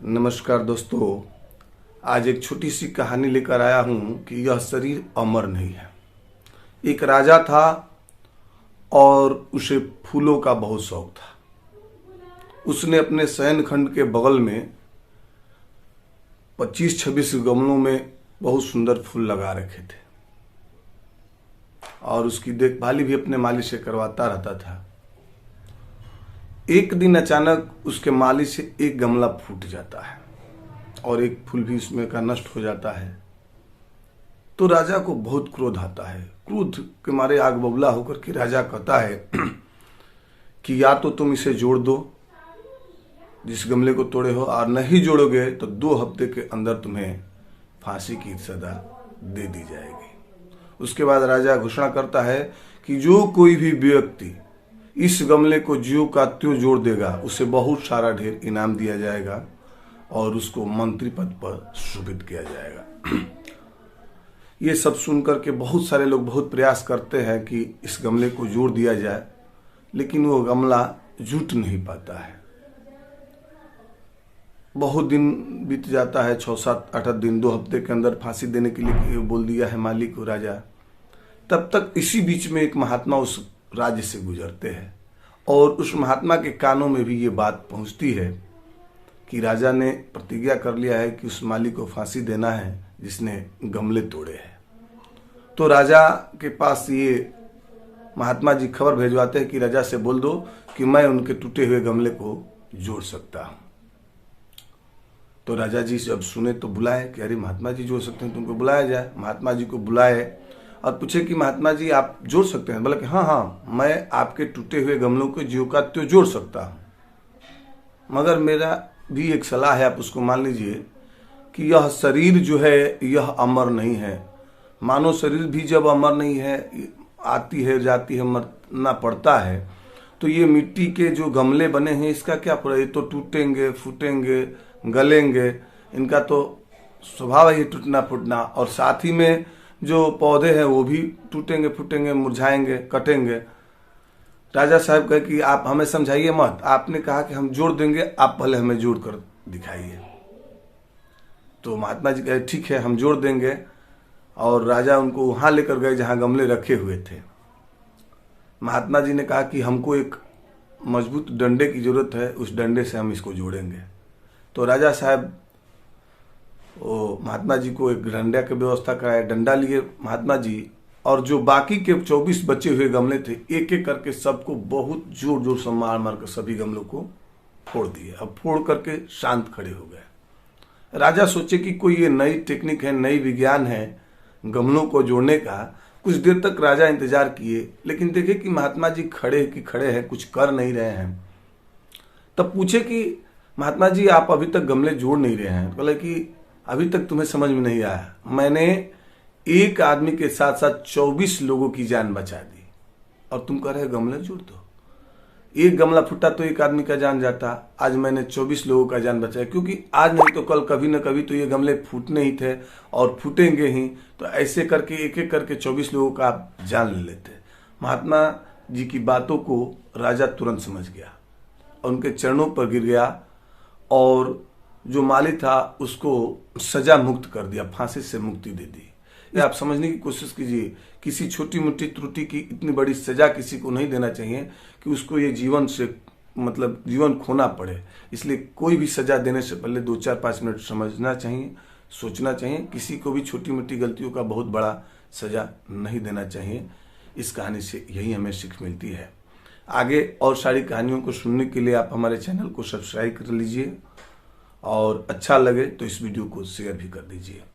नमस्कार दोस्तों, आज एक छोटी सी कहानी लेकर आया हूं कि यह शरीर अमर नहीं है। एक राजा था और उसे फूलों का बहुत शौक था। उसने अपने शयन खंड के बगल में 25-26 गमलों में बहुत सुंदर फूल लगा रखे थे और उसकी देखभाली भी अपने माली से करवाता रहता था। एक दिन अचानक उसके माली से एक गमला फूट जाता है और एक फूल भी उसमें का नष्ट हो जाता है। तो राजा को बहुत क्रोध आता है। क्रोध के मारे आग बबूला होकर के राजा कहता है कि या तो तुम इसे जोड़ दो जिस गमले को तोड़े हो, और नहीं जोड़ोगे तो 2 हफ्ते के अंदर तुम्हें फांसी की सजा दे दी जाएगी। उसके बाद राजा घोषणा करता है कि जो कोई भी व्यक्ति इस गमले को ज्यों का त्यों जोड़ देगा उसे बहुत सारा ढेर इनाम दिया जाएगा और उसको मंत्री पद पर शोभित किया जाएगा। ये सब सुनकर के बहुत सारे लोग बहुत प्रयास करते हैं कि इस गमले को जोड़ दिया जाए, लेकिन वो गमला जुट नहीं पाता है। बहुत दिन बीत जाता है, 6-7-8 दिन, 2 हफ्ते के अंदर फांसी देने के लिए बोल दिया है मालिक को राजा। तब तक इसी बीच में एक महात्मा उस राज्य से गुजरते हैं और उस महात्मा के कानों में भी ये बात पहुंचती है कि राजा ने प्रतिज्ञा कर लिया है कि उस माली को फांसी देना है जिसने गमले तोड़े हैं। तो राजा के पास ये महात्मा जी खबर भेजवाते हैं कि राजा से बोल दो कि मैं उनके टूटे हुए गमले को जोड़ सकता हूं। तो राजा जी जब सुने तो बुलाए कि अरे महात्मा जी जोड़ सकते हैं, तुमको बुलाया जाए। महात्मा जी को बुलाए और पूछे कि महात्मा जी आप जोड़ सकते हैं? बोला कि हाँ, मैं आपके टूटे हुए गमलों को ज्यों का त्यों जोड़ सकता हूं, मगर मेरा भी एक सलाह है, आप उसको मान लीजिए कि यह शरीर जो है यह अमर नहीं है। मानव शरीर भी जब अमर नहीं है, आती है जाती है, मरना पड़ता है, तो ये मिट्टी के जो गमले बने हैं इसका क्या पड़ा? ये तो टूटेंगे, फूटेंगे, गलेंगे, इनका तो स्वभाव है ये टूटना फूटना। और साथ ही में जो पौधे हैं वो भी टूटेंगे, फूटेंगे, मुरझाएंगे, कटेंगे। राजा साहब कहे कि आप हमें समझाइए मत, आपने कहा कि हम जोड़ देंगे, आप पहले हमें जोड़ कर दिखाइए। तो महात्मा जी कहे ठीक है, हम जोड़ देंगे। और राजा उनको वहां लेकर गए जहां गमले रखे हुए थे। महात्मा जी ने कहा कि हमको एक मजबूत डंडे की जरूरत है, उस डंडे से हम इसको जोड़ेंगे। तो राजा साहब वो महात्मा जी को एक डंडा की व्यवस्था कराया। डंडा लिए महात्मा जी और जो बाकी के 24 बचे हुए गमले थे, एक एक करके सबको बहुत जोर जोर से मार मार कर सभी गमलों को फोड़ दिए। अब फोड़ करके शांत खड़े हो गए। राजा सोचे कि कोई ये नई टेक्निक है, नई विज्ञान है गमलों को जोड़ने का। कुछ देर तक राजा इंतजार किए, लेकिन देखे कि महात्मा जी खड़े हैं, कुछ कर नहीं रहे हैं। तब पूछे कि महात्मा जी आप अभी तक गमले जोड़ नहीं रहे हैं? बोले कि अभी तक तुम्हें समझ में नहीं आया, मैंने एक आदमी के साथ साथ 24 लोगों की जान बचा दी और तुम कह रहे गमले जोड़ दो। एक गमला फूटा तो एक आदमी का जान जाता, आज मैंने 24 लोगों का जान बचाया, क्योंकि आज नहीं तो कल कभी न कभी तो ये गमले फूटने ही थे और फूटेंगे ही। तो ऐसे करके एक एक करके 24 लोगों का आप जान ले लेते। महात्मा जी की बातों को राजा तुरंत समझ गया और उनके चरणों पर गिर गया और जो माली था उसको सजा मुक्त कर दिया, फांसी से मुक्ति दे दी। ये आप समझने की कोशिश कीजिए, किसी छोटी मोटी त्रुटि की इतनी बड़ी सजा किसी को नहीं देना चाहिए कि उसको ये जीवन से जीवन खोना पड़े। इसलिए कोई भी सजा देने से पहले 2-4-5 मिनट समझना चाहिए, सोचना चाहिए। किसी को भी छोटी मोटी गलतियों का बहुत बड़ा सजा नहीं देना चाहिए। इस कहानी से यही हमें सीख मिलती है। आगे और सारी कहानियों को सुनने के लिए आप हमारे चैनल को सब्सक्राइब कर लीजिए और अच्छा लगे तो इस वीडियो को शेयर भी कर दीजिए।